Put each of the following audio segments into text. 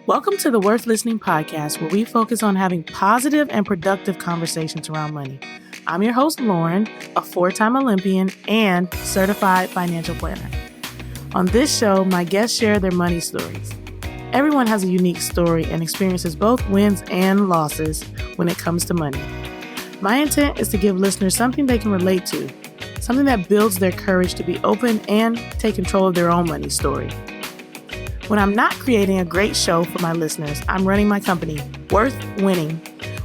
Welcome to the Worth Listening podcast, where we focus on having positive and productive conversations around money. I'm your host, Lauren, a 4-time Olympian and certified financial planner. On this show, my guests share their money stories. Everyone has a unique story and experiences both wins and losses when it comes to money. My intent is to give listeners something they can relate to, something that builds their courage to be open and take control of their own money story. When I'm not creating a great show for my listeners, I'm running my company, Worth Winning,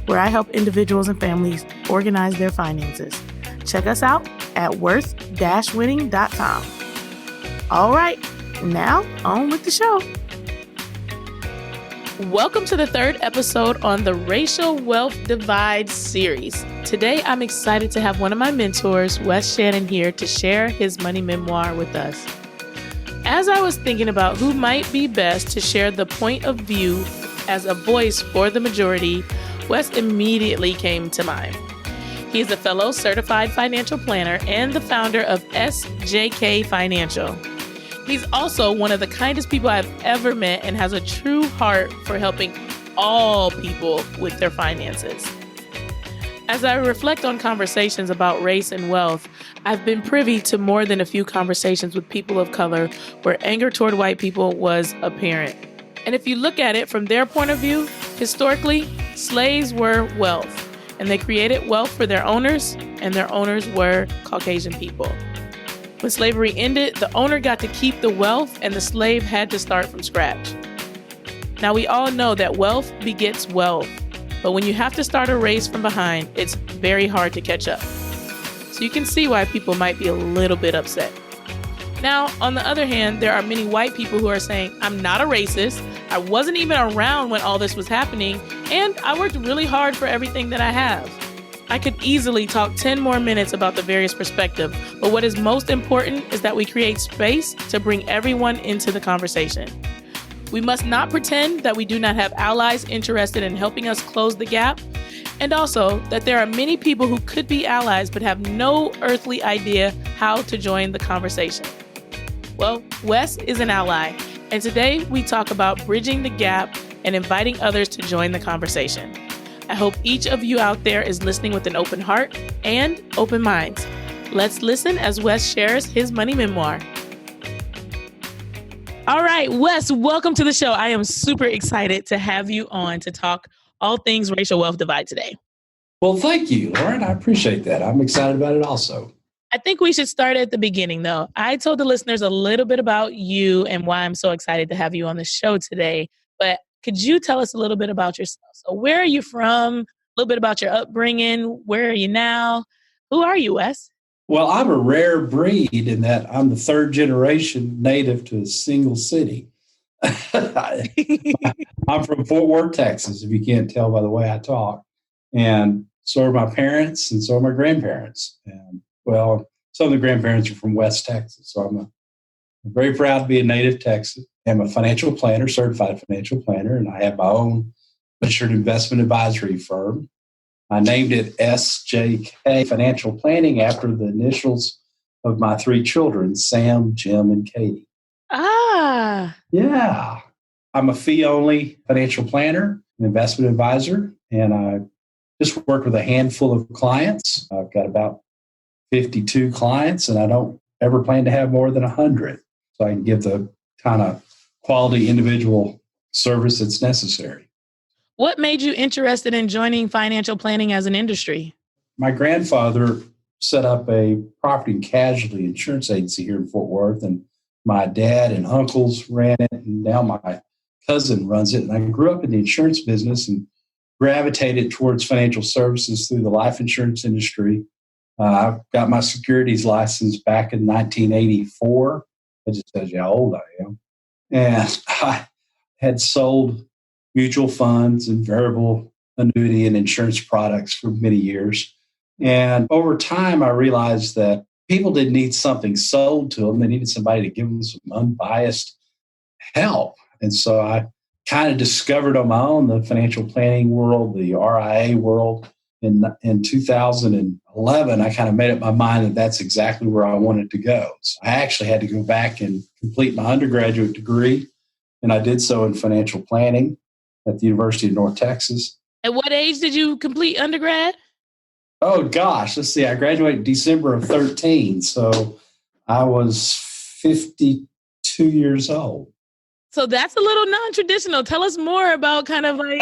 where I help individuals and families organize their finances. Check us out at worth-winning.com. All right, now on with the show. Welcome to the third episode on the Racial Wealth Divide series. Today, I'm excited to have one of my mentors, Wes Shannon, here to share his money memoir with us. As I was thinking about who might be best to share the point of view as a voice for the majority, Wes immediately came to mind. He is a fellow certified financial planner and the founder of SJK Financial. He's also one of the kindest people I've ever met and has a true heart for helping all people with their finances. As I reflect on conversations about race and wealth, I've been privy to more than a few conversations with people of color where anger toward white people was apparent. And if you look at it from their point of view, historically, slaves were wealth, and they created wealth for their owners, and their owners were Caucasian people. When slavery ended, the owner got to keep the wealth, and the slave had to start from scratch. Now, we all know that wealth begets wealth. But when you have to start a race from behind, it's very hard to catch up. So you can see why people might be a little bit upset. Now, on the other hand, there are many white people who are saying, I'm not a racist, I wasn't even around when all this was happening, and I worked really hard for everything that I have. I could easily talk 10 more minutes about the various perspectives, but what is most important is that we create space to bring everyone into the conversation. We must not pretend that we do not have allies interested in helping us close the gap, and also that there are many people who could be allies but have no earthly idea how to join the conversation. Well, Wes is an ally, and today we talk about bridging the gap and inviting others to join the conversation. I hope each of you out there is listening with an open heart and open minds. Let's listen as Wes shares his money memoir. All right, Wes, welcome to the show. I am super excited to have you on to talk all things racial wealth divide today. Well, thank you, Lauren. I appreciate that. I'm excited about it also. I think we should start at the beginning, though. I told the listeners a little bit about you and why I'm so excited to have you on the show today. But could you tell us a little bit about yourself? So where are you from? A little bit about your upbringing. Where are you now? Who are you, Wes? Well, I'm a rare breed in that I'm the third generation native to a single city. I'm from Fort Worth, Texas, if you can't tell by the way I talk. And so are my parents, and so are my grandparents. And well, some of the grandparents are from West Texas. So I'm very proud to be a native Texan. I'm a financial planner, certified financial planner, and I have my own registered investment advisory firm. I named it SJK Financial Planning after the initials of my 3 children, Sam, Jim, and Katie. Ah. Yeah. I'm a fee-only financial planner, an investment advisor, and I just work with a handful of clients. I've got about 52 clients, and I don't ever plan to have more than 100. So I can give the kind of quality individual service that's necessary. What made you interested in joining financial planning as an industry? My grandfather set up a property and casualty insurance agency here in Fort Worth, and my dad and uncles ran it, and now my cousin runs it. And I grew up in the insurance business and gravitated towards financial services through the life insurance industry. I got my securities license back in 1984. That just tells you how old I am. And I had sold mutual funds and variable annuity and insurance products for many years. And over time, I realized that people didn't need something sold to them. They needed somebody to give them some unbiased help. And so I kind of discovered on my own the financial planning world, the RIA world. In 2011, I kind of made up my mind that that's exactly where I wanted to go. So I actually had to go back and complete my undergraduate degree and I did so in financial planning at the University of North Texas. At what age did you complete undergrad? Oh, gosh. Let's see. I graduated December of 13. So I was 52 years old. So that's a little non-traditional. Tell us more about kind of like.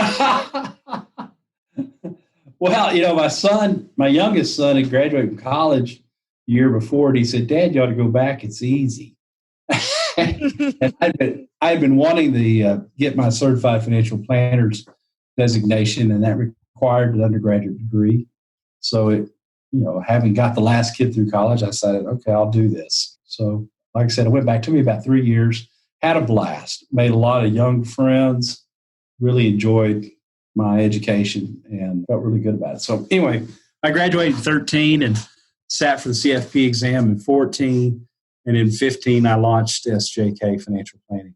Well, my youngest son had graduated from college the year before, and he said, Dad, you ought to go back. It's easy. And I'd been wanting to get my certified financial planner's designation, and that required an undergraduate degree. So having got the last kid through college, I decided, okay, I'll do this. So like I said, it went back to me about 3 years, had a blast, made a lot of young friends, really enjoyed my education and felt really good about it. So anyway, I graduated in 13 and sat for the CFP exam in 14. And in 15, I launched SJK Financial Planning.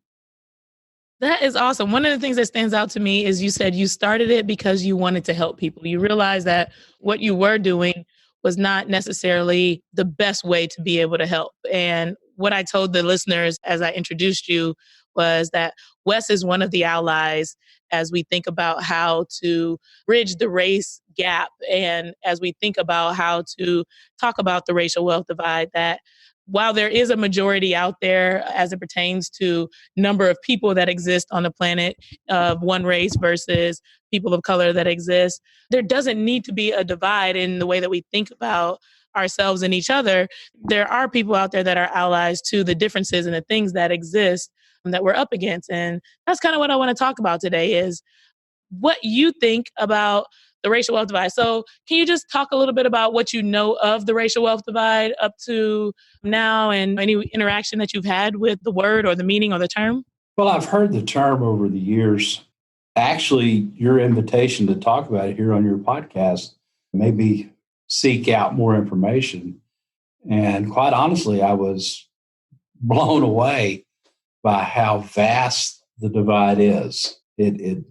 That is awesome. One of the things that stands out to me is you said you started it because you wanted to help people. You realized that what you were doing was not necessarily the best way to be able to help. And what I told the listeners as I introduced you was that Wes is one of the allies as we think about how to bridge the race gap and as we think about how to talk about the racial wealth divide, that while there is a majority out there as it pertains to number of people that exist on the planet of one race versus people of color that exist, there doesn't need to be a divide in the way that we think about ourselves and each other. There are people out there that are allies to the differences and the things that exist that we're up against. And that's kind of what I want to talk about today is what you think about the racial wealth divide. So can you just talk a little bit about what you know of the racial wealth divide up to now and any interaction that you've had with the word or the meaning or the term? Well, I've heard the term over the years. Actually, your invitation to talk about it here on your podcast, maybe seek out more information. And quite honestly, I was blown away by how vast the divide is. It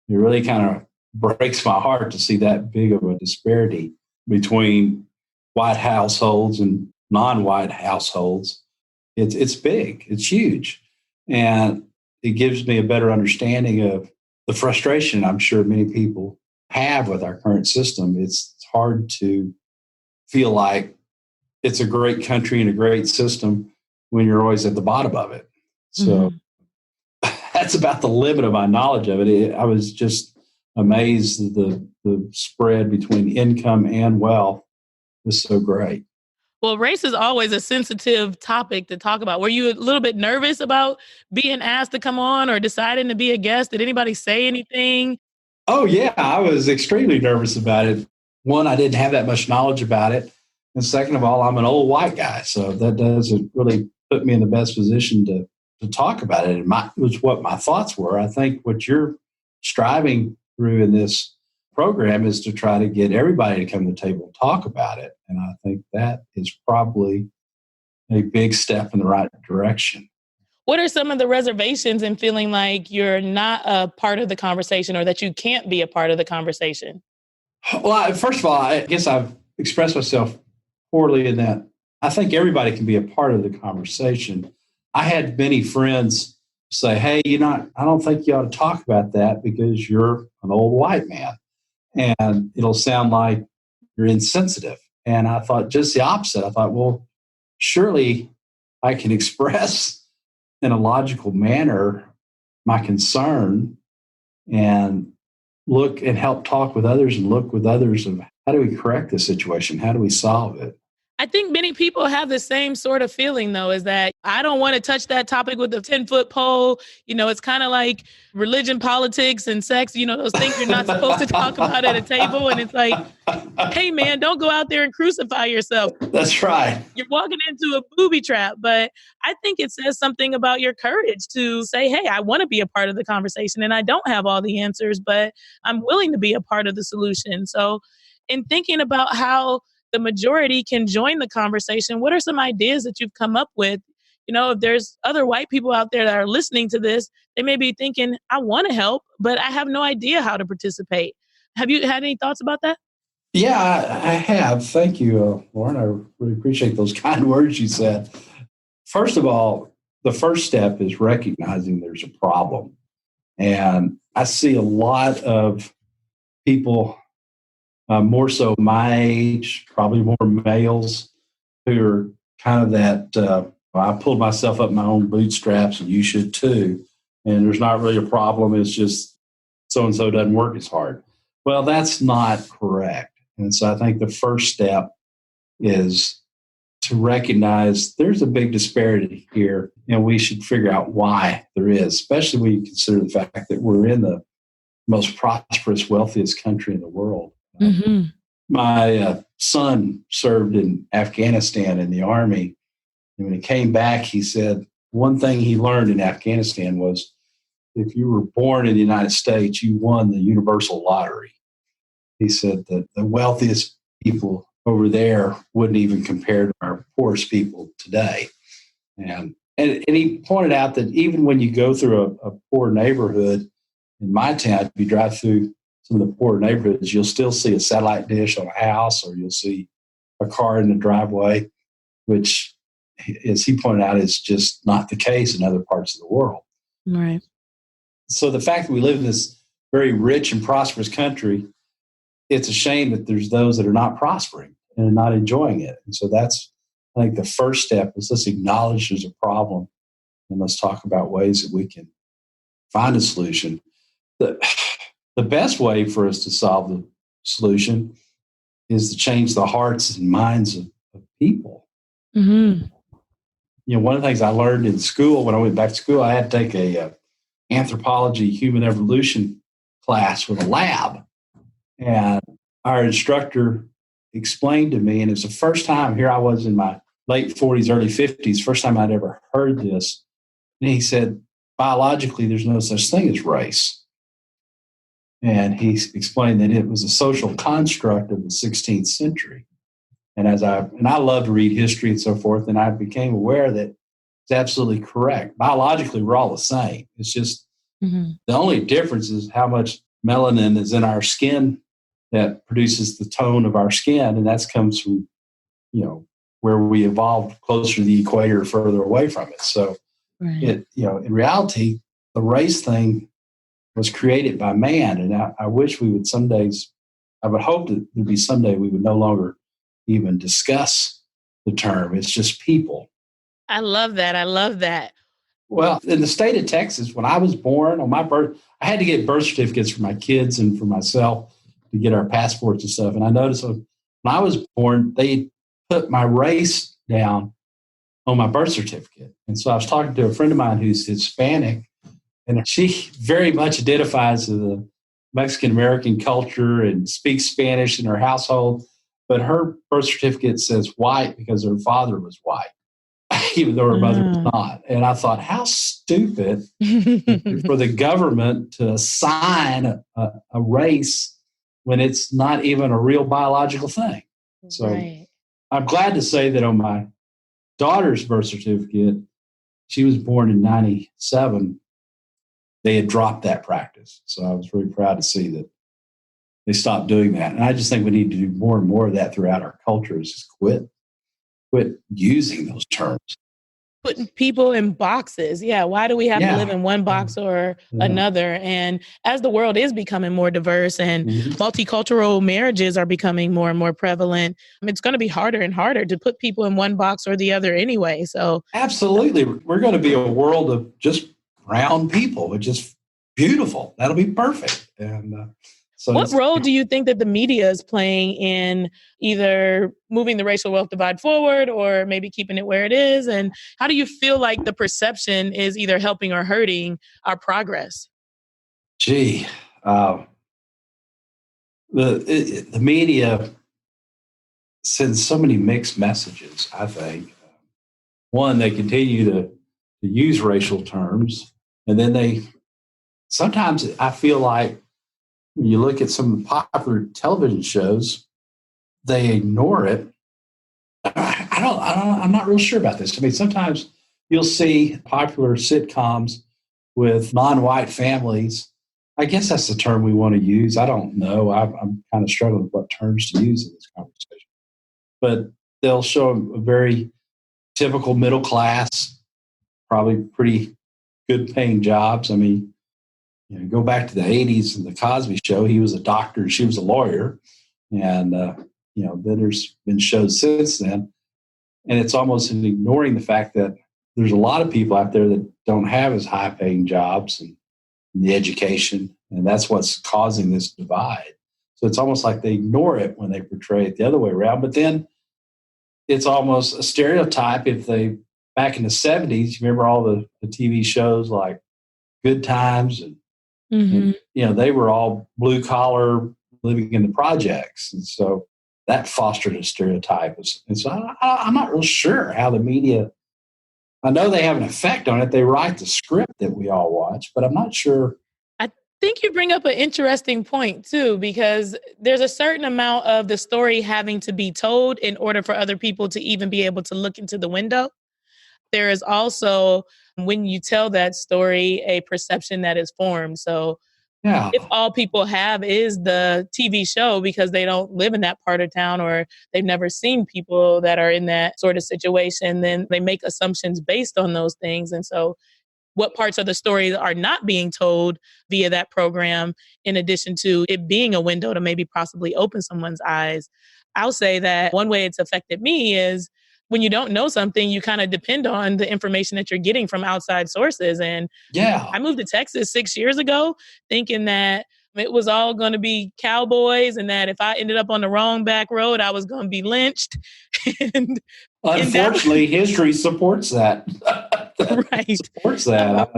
really kind of breaks my heart to see that big of a disparity between white households and non-white households. It's big, it's huge. And it gives me a better understanding of the frustration I'm sure many people have with our current system. It's hard to feel like it's a great country and a great system when you're always at the bottom of it. So that's about the limit of my knowledge of it. I was just amazed that the spread between income and wealth was so great. Well, race is always a sensitive topic to talk about. Were you a little bit nervous about being asked to come on or deciding to be a guest? Did anybody say anything? Oh, yeah, I was extremely nervous about it. One, I didn't have that much knowledge about it. And second of all, I'm an old white guy, so that doesn't really put me in the best position to talk about it. And it was what my thoughts were. I think what you're striving through in this program is to try to get everybody to come to the table and talk about it. And I think that is probably a big step in the right direction. What are some of the reservations in feeling like you're not a part of the conversation or that you can't be a part of the conversation? Well, first of all, I guess I've expressed myself poorly in that I think everybody can be a part of the conversation. I had many friends say, hey, I don't think you ought to talk about that because you're an old white man. And it'll sound like you're insensitive. And I thought just the opposite. I thought, well, surely I can express in a logical manner my concern and look and help talk with others and look with others of how do we correct this situation? How do we solve it? I think many people have the same sort of feeling, though, is that I don't want to touch that topic with a 10-foot pole. It's kind of like religion, politics, and sex, those things you're not supposed to talk about at a table. And it's like, hey, man, don't go out there and crucify yourself. That's right. You're walking into a booby trap. But I think it says something about your courage to say, hey, I want to be a part of the conversation and I don't have all the answers, but I'm willing to be a part of the solution. So in thinking about how the majority can join the conversation, what are some ideas that you've come up with? If there's other white people out there that are listening to this, they may be thinking, I want to help, but I have no idea how to participate. Have you had any thoughts about that? Yeah, I have. Thank you, Lauren. I really appreciate those kind words you said. First of all, the first step is recognizing there's a problem. And I see a lot of people, more so my age, probably more males, who are kind of that, I pulled myself up my own bootstraps and you should too. And there's not really a problem. It's just so-and-so doesn't work as hard. Well, that's not correct. And so I think the first step is to recognize there's a big disparity here, and we should figure out why there is, especially when you consider the fact that we're in the most prosperous, wealthiest country in the world. Mm-hmm. My son served in Afghanistan in the Army. And when he came back, he said one thing he learned in Afghanistan was if you were born in the United States, you won the universal lottery. He said that the wealthiest people over there wouldn't even compare to our poorest people today. And he pointed out that even when you go through a poor neighborhood in my town, if you drive through some of the poor neighborhoods, you'll still see a satellite dish on a house, or you'll see a car in the driveway, which, as he pointed out, is just not the case in other parts of the world. Right. So the fact that we live in this very rich and prosperous country, it's a shame that there's those that are not prospering and not enjoying it. And so that's, I think, the first step is let's acknowledge there's a problem and let's talk about ways that we can find a solution. The best way for us to solve the solution is to change the hearts and minds of people. Mm-hmm. You know, one of the things I learned in school, when I went back to school, I had to take a anthropology, human evolution class with a lab. And our instructor explained to me, and it was the first time, here I was in my late 40s, early 50s, first time I'd ever heard this. And he said, biologically, there's no such thing as race. And he explained that it was a social construct of the 16th century. And I love to read history and so forth, and I became aware that it's absolutely correct. Biologically, we're all the same. It's just the only difference is how much melanin is in our skin that produces the tone of our skin, and that comes from, you know, where we evolved closer to the equator, further away from it. So, right. In reality, the race thing was created by man, and I wish we would some days. I would hope that there'd be someday we would no longer even discuss the term. It's just people. I love that. I love that. Well, in the state of Texas, when I was born, on my birth, I had to get birth certificates for my kids and for myself to get our passports and stuff. And I noticed when I was born, they put my race down on my birth certificate. And so I was talking to a friend of mine who's Hispanic, and she very much identifies with the Mexican-American culture and speaks Spanish in her household. But her birth certificate says white because her father was white, even though her mother was not. And I thought, how stupid for the government to assign a race when it's not even a real biological thing. So right. I'm glad to say that on my daughter's birth certificate, she was born in 97, they had dropped that practice. So I was very proud to see that they stopped doing that. And I just think we need to do more and more of that throughout our culture, is just quit using those terms. Putting people in boxes. Yeah. Why do we have to live in one box or another? And as the world is becoming more diverse and multicultural marriages are becoming more and more prevalent, it's going to be harder and harder to put people in one box or the other anyway. So absolutely. We're going to be a world of just brown people, which is beautiful. That'll be perfect. And so what role do you think that the media is playing in either moving the racial wealth divide forward or maybe keeping it where it is? And how do you feel like the perception is either helping or hurting our progress? The media sends so many mixed messages, I think. One, they continue to use racial terms, and then sometimes I feel like when you look at some of the popular television shows, they ignore it. I'm not real sure about this. I mean, sometimes you'll see popular sitcoms with non-white families. I guess that's the term we want to use. I don't know. I'm kind of struggling with what terms to use in this conversation. But they'll show a very typical middle class probably pretty good paying jobs. I mean, go back to the 80s and the Cosby Show. He was a doctor and she was a lawyer. And, then there's been shows since then. And it's almost ignoring the fact that there's a lot of people out there that don't have as high paying jobs and the education. And that's what's causing this divide. So it's almost like they ignore it when they portray it the other way around. But then it's almost a stereotype if they, back in the 70s, you remember all the TV shows like Good Times and they were all blue collar living in the projects. And so that fostered a stereotype. And so I'm not real sure how the media, I know they have an effect on it. They write the script that we all watch, but I'm not sure. I think you bring up an interesting point too, because there's a certain amount of the story having to be told in order for other people to even be able to look into the window. There is also, when you tell that story, a perception that is formed. So if all people have is the TV show because they don't live in that part of town or they've never seen people that are in that sort of situation, then they make assumptions based on those things. And so what parts of the story are not being told via that program, in addition to it being a window to maybe possibly open someone's eyes. I'll say that one way it's affected me is when you don't know something, you kind of depend on the information that you're getting from outside sources. And I moved to Texas 6 years ago thinking that it was all going to be cowboys and that if I ended up on the wrong back road, I was going to be lynched. And unfortunately, history supports that. Right. Supports that.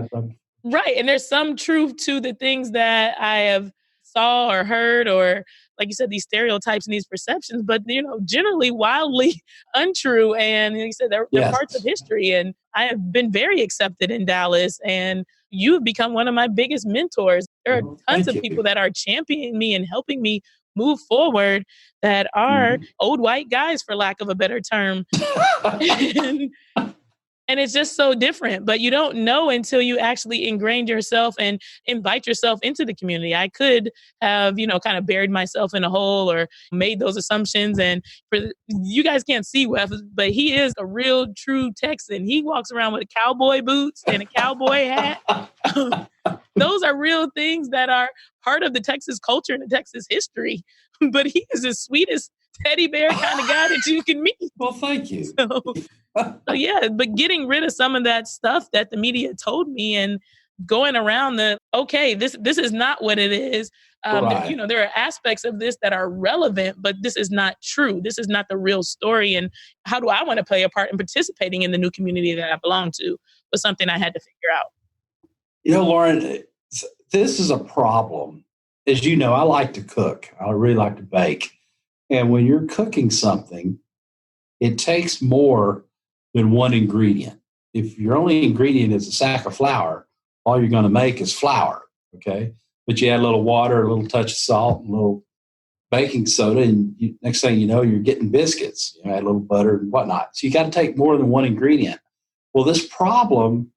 Right. And there's some truth to the things that I have saw or heard, or like you said, these stereotypes and these perceptions, but generally wildly untrue. And you said they're parts of history. And I have been very accepted in Dallas, and you have become one of my biggest mentors. There are tons of people that are championing me and helping me move forward that are old white guys, for lack of a better term. And it's just so different, but you don't know until you actually ingrain yourself and invite yourself into the community. I could have, kind of buried myself in a hole or made those assumptions. And you guys can't see Wes, but he is a real true Texan. He walks around with cowboy boots and a cowboy hat. Those are real things that are part of the Texas culture and the Texas history. But he is the sweetest teddy bear kind of guy that you can meet. Well, thank you. So yeah, but getting rid of some of that stuff that the media told me and going around this is not what it is. Right. There are aspects of this that are relevant, but this is not true. This is not the real story. And how do I want to play a part in participating in the new community that I belong to was something I had to figure out. Lauren, this is a problem. As you know, I like to cook. I really like to bake. And when you're cooking something, it takes more than one ingredient. If your only ingredient is a sack of flour, all you're going to make is flour, okay? But you add a little water, a little touch of salt, and a little baking soda, and next thing you know, you're getting biscuits. Add a little butter and whatnot. So you got to take more than one ingredient. Well, this problem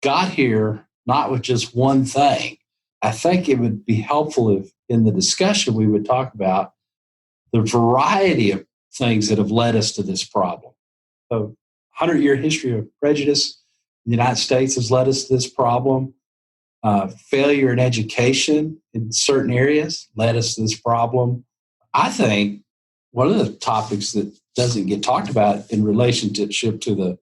got here not with just one thing. I think it would be helpful if in the discussion we would talk about the variety of things that have led us to this problem. So 100-year history of prejudice in the United States has led us to this problem. Failure in education in certain areas led us to this problem. I think one of the topics that doesn't get talked about in relationship to the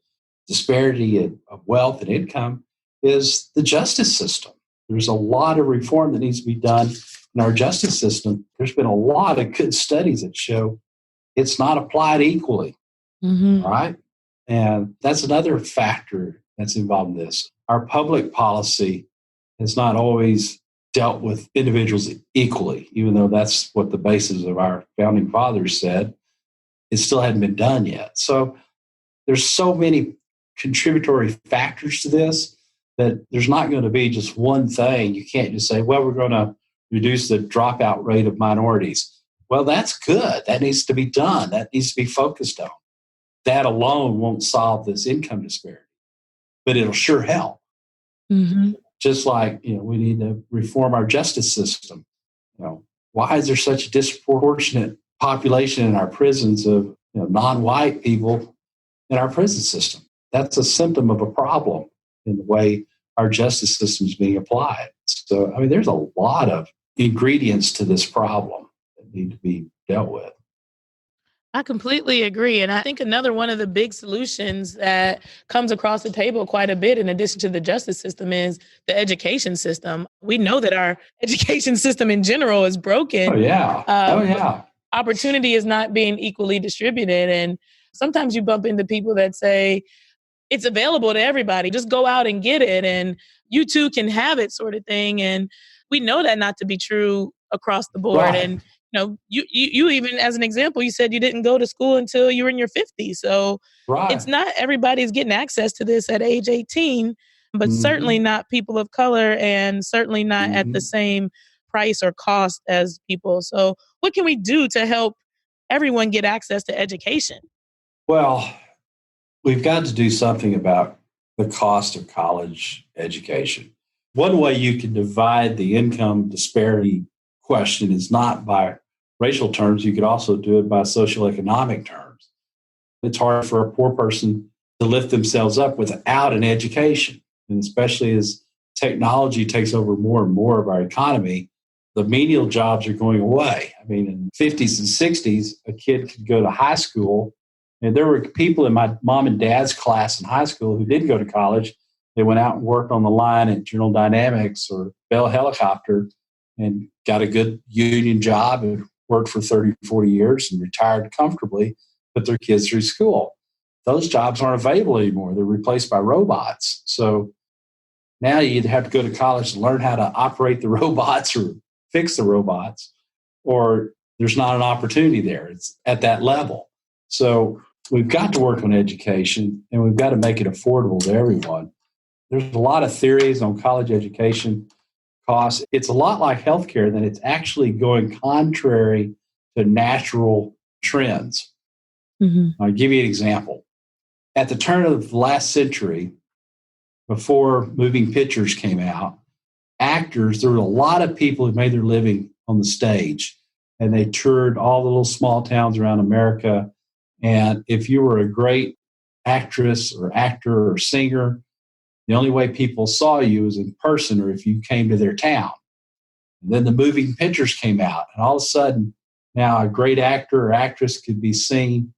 disparity of wealth and income is the justice system. There's a lot of reform that needs to be done in our justice system. There's been a lot of good studies that show it's not applied equally, right? And that's another factor that's involved in this. Our public policy has not always dealt with individuals equally, even though that's what the basis of our founding fathers said. It still hadn't been done yet. So there's so many contributory factors to this that there's not going to be just one thing. You can't just say, well, we're going to reduce the dropout rate of minorities. Well, that's good. That needs to be done. That needs to be focused on. That alone won't solve this income disparity, but it'll sure help. Just like, we need to reform our justice system. Why is there such a disproportionate population in our prisons of non-white people in our prison system? that's a symptom of a problem in the way our justice system is being applied. So, I mean, there's a lot of ingredients to this problem that need to be dealt with. I completely agree. And I think another one of the big solutions that comes across the table quite a bit, in addition to the justice system, is the education system. We know that our education system in general is broken. Oh, yeah. But opportunity is not being equally distributed. And sometimes you bump into people that say, it's available to everybody. Just go out and get it. And you too can have it, sort of thing. And we know that not to be true across the board. Right. And you even, as an example, you said you didn't go to school until you were in your 50s. So it's Right. not everybody's getting access to this at age 18, but certainly Mm-hmm. not people of color, and certainly not at the Mm-hmm. same price or cost as people. So what can we do to help everyone get access to education? Well, we've got to do something about the cost of college education. One way you can divide the income disparity question is not by racial terms. You could also do it by socioeconomic terms. It's hard for a poor person to lift themselves up without an education. And especially as technology takes over more and more of our economy, the menial jobs are going away. I mean, in the 50s and 60s, a kid could go to high school. And there were people in my mom and dad's class in high school who didn't go to college. They went out and worked on the line at General Dynamics or Bell Helicopter and got a good union job and worked for 30, 40 years and retired comfortably, put their kids through school. Those jobs aren't available anymore. They're replaced by robots. So now you either have to go to college to learn how to operate the robots or fix the robots, or there's not an opportunity there. It's at that level. So we've got to work on education, and we've got to make it affordable to everyone. There's a lot of theories on college education costs. It's a lot like healthcare, that it's actually going contrary to natural trends. Mm-hmm. I'll give you an example. At the turn of the last century, before moving pictures came out, actors, there were a lot of people who made their living on the stage, and they toured all the little small towns around America. And if you were a great actress or actor or singer, the only way people saw you was in person or if you came to their town. And then the moving pictures came out, and all of a sudden, now a great actor or actress could be seen.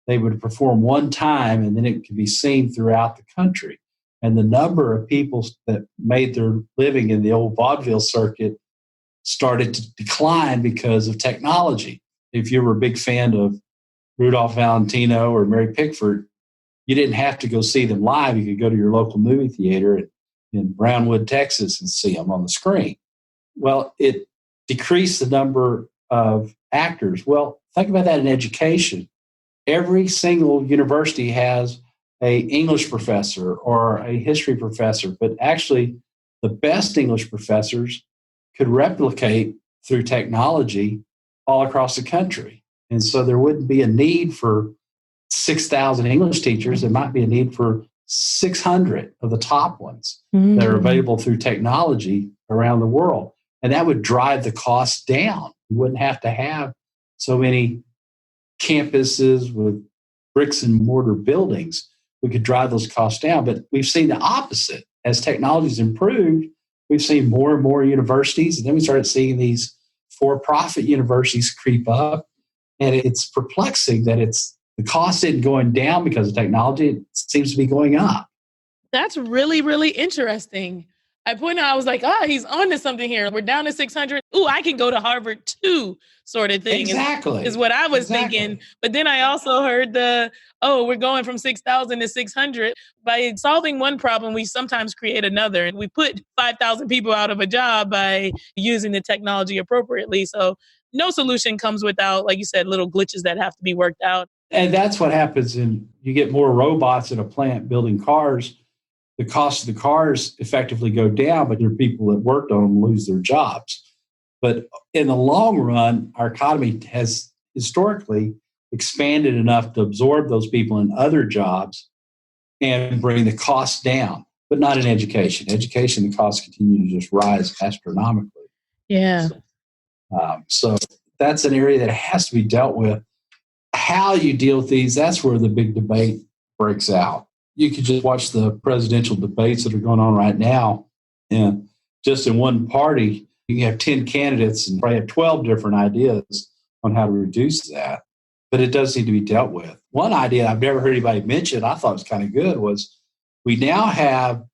They would perform one time, and then it could be seen throughout the country. And the number of people that made their living in the old vaudeville circuit started to decline because of technology. If you were a big fan of Rudolph Valentino or Mary Pickford, you didn't have to go see them live. You could go to your local movie theater in Brownwood, Texas, and see them on the screen. Well, it decreased the number of actors. Well, think about that in education. Every single university has an English professor or a history professor, but actually the best English professors could replicate through technology all across the country. And so there wouldn't be a need for 6,000 English teachers. There might be a need for 600 of the top ones that are available through technology around the world. And that would drive the cost down. You wouldn't have to have so many campuses with bricks and mortar buildings. We could drive those costs down. But we've seen the opposite. As technology's improved, we've seen more and more universities. And then we started seeing these for-profit universities creep up. And it's perplexing that the cost isn't going down because of technology. It seems to be going up. That's really, really interesting. I pointed out, I was like, he's on to something here. We're down to 600. Ooh, I can go to Harvard too, sort of thing. Exactly. Is what I was thinking. But then I also heard we're going from 6,000 to 600. By solving one problem, we sometimes create another. And we put 5,000 people out of a job by using the technology appropriately. So no solution comes without, like you said, little glitches that have to be worked out. And that's what happens you get more robots in a plant building cars. The cost of the cars effectively go down, but there are people that worked on them lose their jobs. But in the long run, our economy has historically expanded enough to absorb those people in other jobs and bring the costs down, but not in education. Education, the costs continue to just rise astronomically. Yeah. So that's an area that has to be dealt with. How you deal with these, that's where the big debate breaks out. You could just watch the presidential debates that are going on right now. And just in one party, you have 10 candidates and probably have 12 different ideas on how to reduce that. But it does need to be dealt with. One idea I've never heard anybody mention, I thought was kind of good, was we now have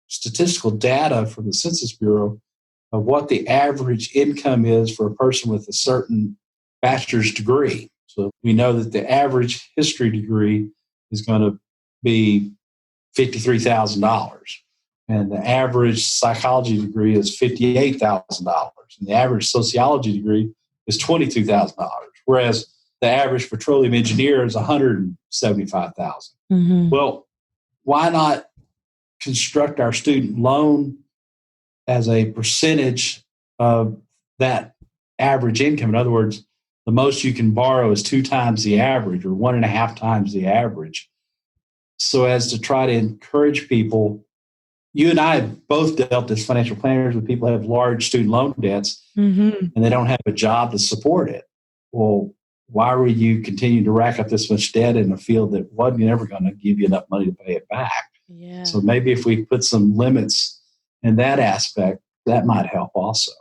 statistical data from the Census Bureau of what the average income is for a person with a certain bachelor's degree. So we know that the average history degree is going to be $53,000. And the average psychology degree is $58,000. And the average sociology degree is $22,000. Whereas the average petroleum engineer is $175,000. Mm-hmm. Well, why not construct our student loan as a percentage of that average income? In other words, the most you can borrow is 2 times the average or 1.5 times the average. So as to try to encourage people, you and I have both dealt as financial planners with people who have large student loan debts Mm-hmm. and they don't have a job to support it. Well, why were you continuing to rack up this much debt in a field that wasn't ever going to give you enough money to pay it back? Yeah. So maybe if we put some limits in that aspect, that might help also.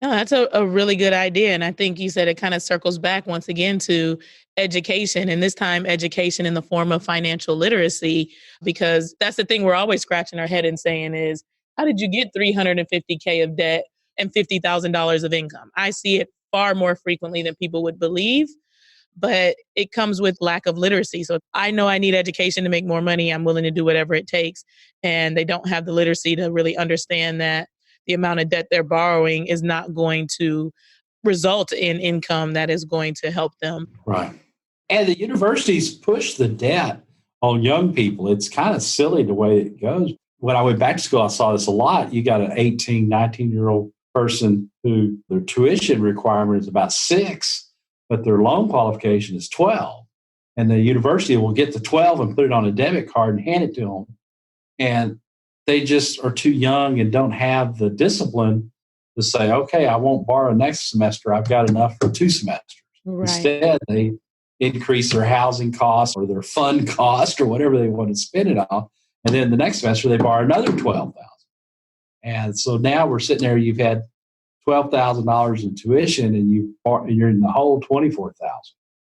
No, that's a really good idea. And I think you said it kind of circles back once again to education, and this time education in the form of financial literacy, because that's the thing we're always scratching our head and saying is, how did you get $350K of debt and $50,000 of income? I see it far more frequently than people would believe, but it comes with lack of literacy. So I know I need education to make more money. I'm willing to do whatever it takes. And they don't have the literacy to really understand that the amount of debt they're borrowing is not going to result in income that is going to help them. Right. And the universities push the debt on young people. It's kind of silly the way it goes. When I went back to school, I saw this a lot. You got an 18, 19-year-old person who their tuition requirement is about 6, but their loan qualification is 12. And the university will get the 12 and put it on a debit card and hand it to them. And they just are too young and don't have the discipline to say, okay, I won't borrow next semester. I've got enough for 2 semesters. Right. Instead, they increase their housing costs or their fund cost or whatever they want to spend it on. And then the next semester, they borrow another $12,000. And so now we're sitting there, you've had $12,000 in tuition and you're in the whole $24,000.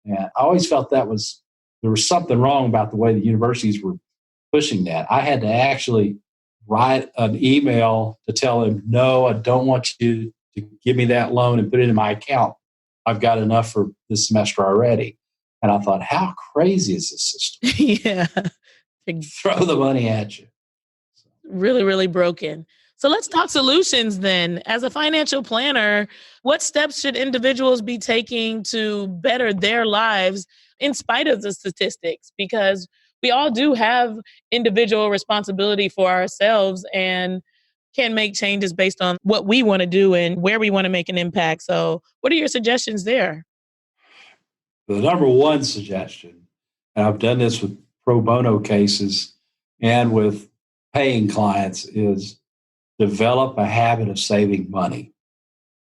And I always felt there was something wrong about the way the universities were pushing that. I had to actually write an email to tell him, no, I don't want you to give me that loan and put it in my account. I've got enough for this semester already. And I thought, how crazy is this system? Yeah. Throw the money at you. Really, really broken. So let's talk solutions then. As a financial planner, what steps should individuals be taking to better their lives in spite of the statistics? Because we all do have individual responsibility for ourselves and can make changes based on what we want to do and where we want to make an impact. So what are your suggestions there? The number one suggestion, and I've done this with pro bono cases and with paying clients, is develop a habit of saving money.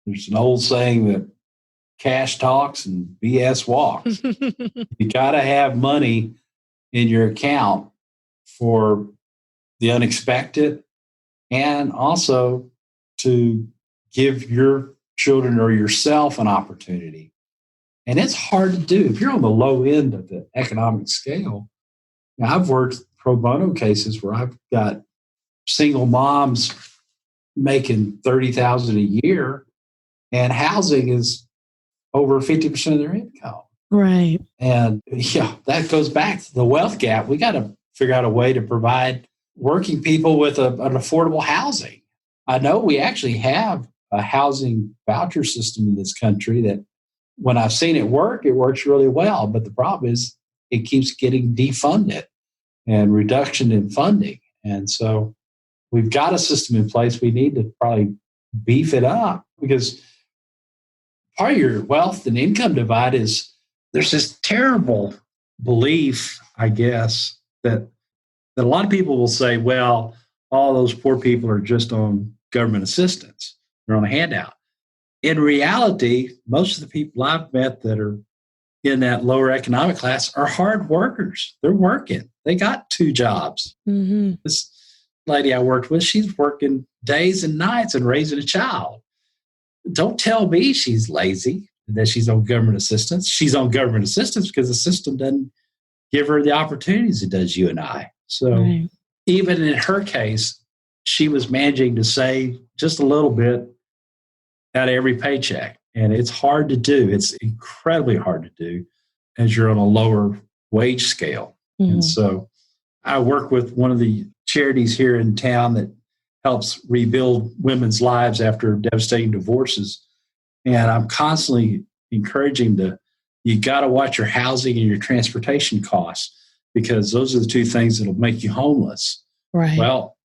There's an old saying that cash talks and BS walks. You got to have money in your account for the unexpected and also to give your children or yourself an opportunity. And it's hard to do. If you're on the low end of the economic scale, now I've worked pro bono cases where I've got single moms making $30,000 a year, and housing is over 50% of their income. Right. And yeah, that goes back to the wealth gap. We got to figure out a way to provide working people with an affordable housing. I know we actually have a housing voucher system in this country that when I've seen it works really well. But the problem is it keeps getting defunded and reduction in funding. And so we've got a system in place. We need to probably beef it up because part of your wealth and income divide is there's this terrible belief, I guess, that a lot of people will say, well, all those poor people are just on government assistance. They're on a handout. In reality, most of the people I've met that are in that lower economic class are hard workers. They're working. They got 2 jobs. Mm-hmm. This lady I worked with, she's working days and nights and raising a child. Don't tell me she's lazy, that she's on government assistance. She's on government assistance because the system doesn't give her the opportunities it does you and I. So Right. even in her case, she was managing to save just a little bit out of every paycheck. And it's hard to do. It's incredibly hard to do as you're on a lower wage scale. Mm-hmm. And so I work with one of the charities here in town that helps rebuild women's lives after devastating divorces. And I'm constantly encouraging you got to watch your housing and your transportation costs because those are the 2 things that'll make you homeless. Right. Well,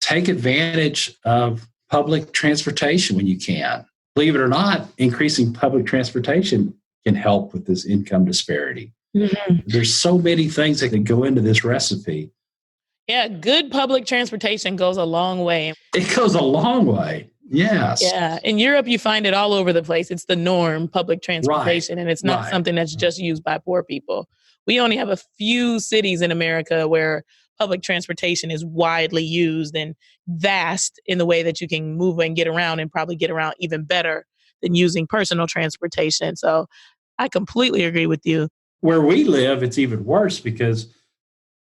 take advantage of public transportation when you can. Believe it or not, increasing public transportation can help with this income disparity. Mm-hmm. There's so many things that can go into this recipe. Yeah, good public transportation goes a long way. It goes a long way. Yes. Yeah. In Europe, you find it all over the place. It's the norm, public transportation, and it's not something that's just used by poor people. We only have a few cities in America where public transportation is widely used and vast in the way that you can move and get around and probably get around even better than using personal transportation. So I completely agree with you. Where we live, it's even worse because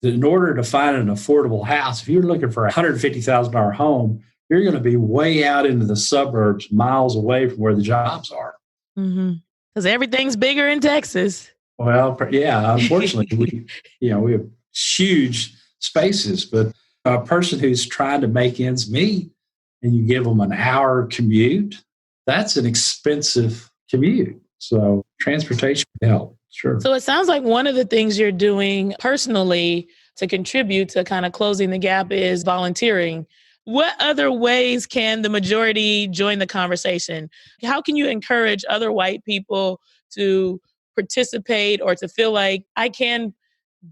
in order to find an affordable house, if you're looking for a $150,000 home, you're going to be way out into the suburbs, miles away from where the jobs are. Because everything's bigger in Texas. Well, yeah, unfortunately, we have huge spaces, but a person who's trying to make ends meet and you give them an hour commute, that's an expensive commute. So transportation can help, sure. So it sounds like one of the things you're doing personally to contribute to kind of closing the gap is volunteering. What other ways can the majority join the conversation? How can you encourage other white people to participate or to feel like I can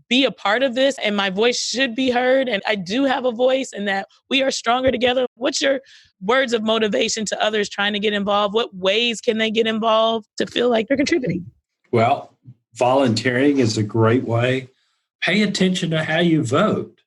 be a part of this and my voice should be heard and I do have a voice and that we are stronger together? What's your words of motivation to others trying to get involved? What ways can they get involved to feel like they're contributing? Well, volunteering is a great way. Pay attention to how you vote.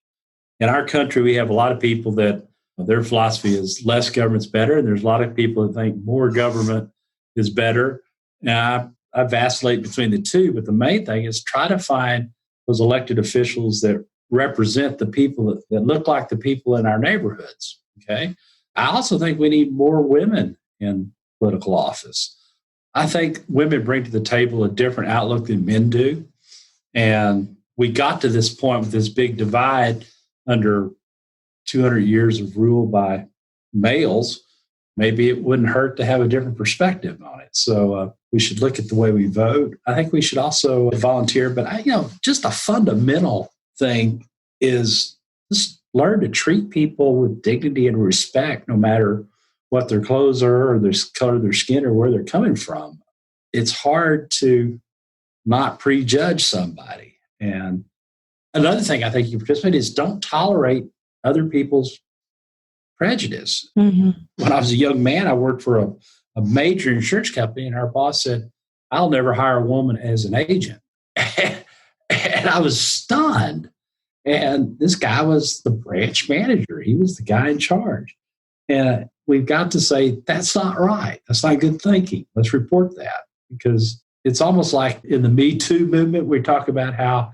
In our country, we have a lot of people that their philosophy is less government's better. And there's a lot of people that think more government is better. Now, I vacillate between the two, but the main thing is try to find those elected officials that represent the people that look like the people in our neighborhoods. Okay. I also think we need more women in political office. I think women bring to the table a different outlook than men do. And we got to this point with this big divide under 200 years of rule by males. Maybe it wouldn't hurt to have a different perspective on it. So we should look at the way we vote. I think we should also volunteer. But just a fundamental thing is just learn to treat people with dignity and respect, no matter what their clothes are or the color of their skin or where they're coming from. It's hard to not prejudge somebody. And another thing I think you participate is don't tolerate other people's prejudice. Mm-hmm. When I was a young man, I worked for a major insurance company, and our boss said, "I'll never hire a woman as an agent." And I was stunned. And this guy was the branch manager. He was the guy in charge. And we've got to say, that's not right. That's not good thinking. Let's report that. Because it's almost like in the Me Too movement, we talk about how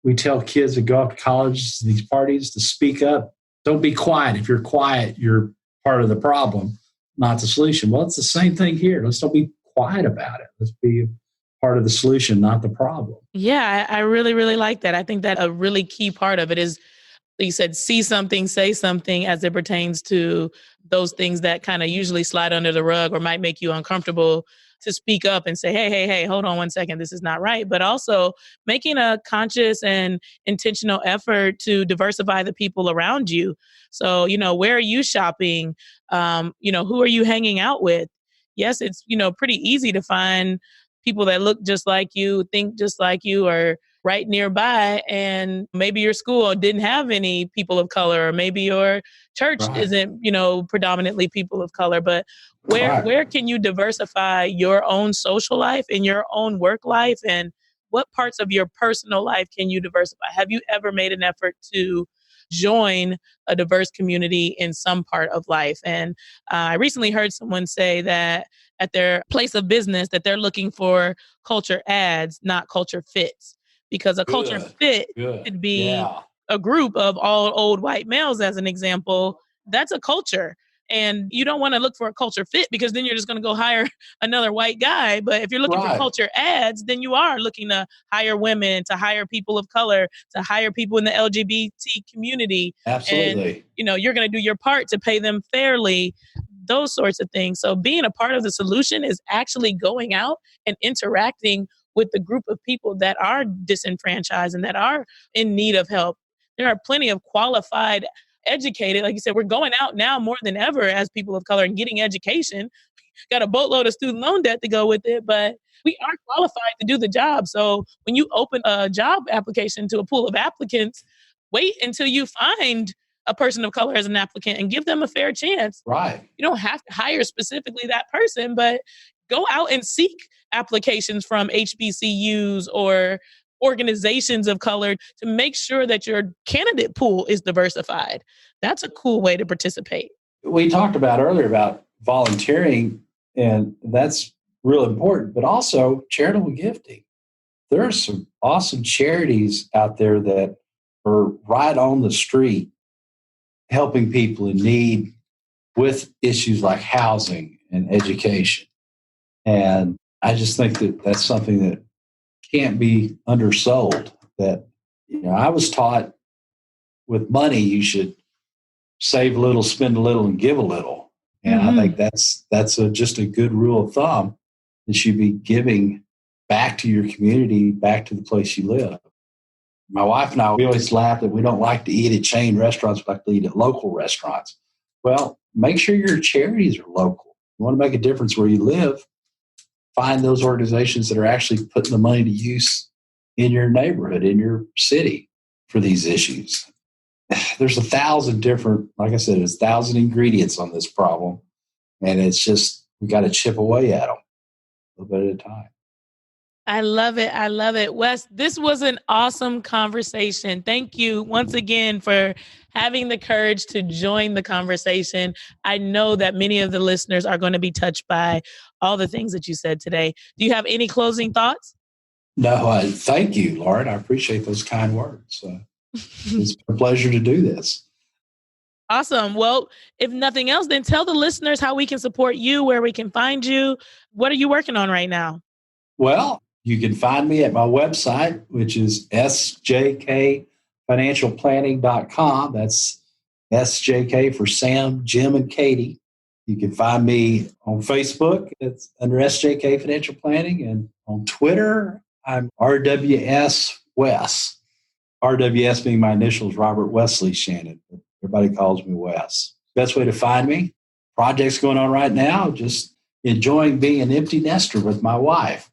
we tell kids that go off to college, these parties, to speak up. Don't be quiet. If you're quiet, you're part of the problem, not the solution. Well, it's the same thing here. Let's don't be quiet about it. Let's be part of the solution, not the problem. Yeah, I really, really like that. I think that a really key part of it is, you said, see something, say something as it pertains to those things that kind of usually slide under the rug or might make you uncomfortable, to speak up and say, hey, hold on one second, this is not right. But also making a conscious and intentional effort to diversify the people around you. So, where are you shopping? Who are you hanging out with? Yes, it's, pretty easy to find people that look just like you, think just like you, or right nearby, and maybe your school didn't have any people of color, or maybe your church Right. isn't, predominantly people of color, but Right. where can you diversify your own social life and your own work life, and what parts of your personal life can you diversify? Have you ever made an effort to join a diverse community in some part of life? And I recently heard someone say that at their place of business that they're looking for culture ads, not culture fits, because a culture Good. fit Good. could be Yeah. a group of all old white males, as an example. That's a culture. And you don't want to look for a culture fit, because then you're just going to go hire another white guy. But if you're looking for Right. culture ads, then you are looking to hire women, to hire people of color, to hire people in the LGBT community. And, Absolutely. you're going to do your part to pay them fairly, those sorts of things. So being a part of the solution is actually going out and interacting with the group of people that are disenfranchised and that are in need of help. There are plenty of qualified, educated, like you said, we're going out now more than ever as people of color and getting education. Got a boatload of student loan debt to go with it, but we are qualified to do the job. So when you open a job application to a pool of applicants, wait until you find a person of color as an applicant and give them a fair chance. Right. You don't have to hire specifically that person, but go out and seek applications from HBCUs or organizations of color to make sure that your candidate pool is diversified. That's a cool way to participate. We talked about earlier about volunteering, and that's real important, but also charitable gifting. There are some awesome charities out there that are right on the street helping people in need with issues like housing and education. And I just think that that's something that can't be undersold. That, I was taught with money, you should save a little, spend a little, and give a little. And I think that's just a good rule of thumb. You should be giving back to your community, back to the place you live. My wife and I, we always laugh that we don't like to eat at chain restaurants, we like to eat at local restaurants. Well, make sure your charities are local. You want to make a difference where you live, find those organizations that are actually putting the money to use in your neighborhood, in your city for these issues. There's 1,000 different, like I said, there's 1,000 ingredients on this problem. And it's just, we got to chip away at them a little bit at a time. I love it. I love it. Wes, this was an awesome conversation. Thank you once again for having the courage to join the conversation. I know that many of the listeners are going to be touched by all the things that you said today. Do you have any closing thoughts? No, thank you, Lauren. I appreciate those kind words. It's a pleasure to do this. Awesome. Well, if nothing else, then tell the listeners how we can support you, where we can find you. What are you working on right now? Well, you can find me at my website, which is sjkfinancialplanning.com. That's SJK for Sam, Jim, and Katie. You can find me on Facebook. It's under SJK Financial Planning. And on Twitter, I'm RWS Wes. RWS being my initials, Robert Wesley Shannon. But everybody calls me Wes. Best way to find me. Projects going on right now. Just enjoying being an empty nester with my wife.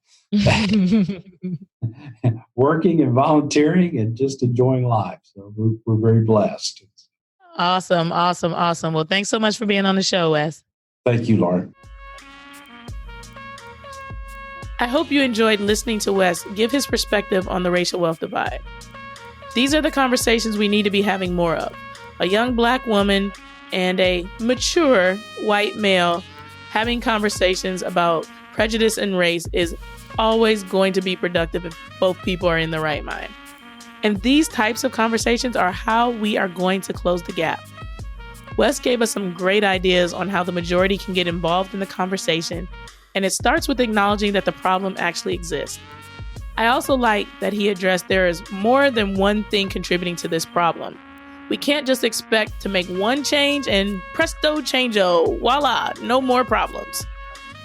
Working and volunteering and just enjoying life. So we're very blessed. Awesome. Well, thanks so much for being on the show, Wes. Thank you, Lauren. I hope you enjoyed listening to Wes give his perspective on the racial wealth divide. These are the conversations we need to be having more of. A young Black woman and a mature white male having conversations about prejudice and race is always going to be productive if both people are in the right mind. And these types of conversations are how we are going to close the gap. Wes gave us some great ideas on how the majority can get involved in the conversation, and it starts with acknowledging that the problem actually exists. I also like that he addressed there is more than one thing contributing to this problem. We can't just expect to make one change and presto changeo, voila, no more problems.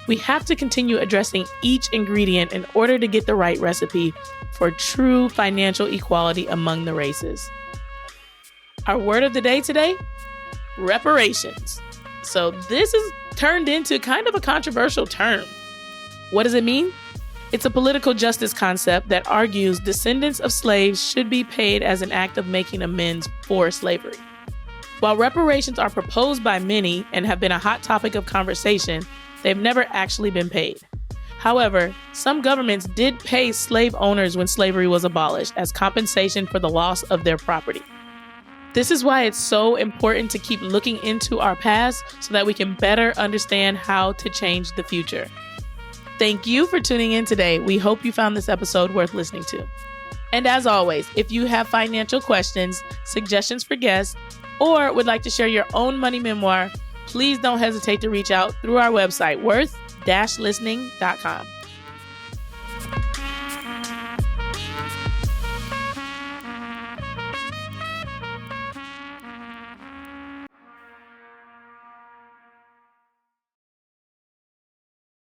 We have to continue addressing each ingredient in order to get the right recipe for true financial equality among the races. Our word of the day today, reparations. So this is turned into kind of a controversial term. What does it mean? It's a political justice concept that argues descendants of slaves should be paid as an act of making amends for slavery. While reparations are proposed by many and have been a hot topic of conversation, they've never actually been paid. However, some governments did pay slave owners when slavery was abolished as compensation for the loss of their property. This is why it's so important to keep looking into our past so that we can better understand how to change the future. Thank you for tuning in today. We hope you found this episode worth listening to. And as always, if you have financial questions, suggestions for guests, or would like to share your own money memoir, please don't hesitate to reach out through our website, worth-listening.com.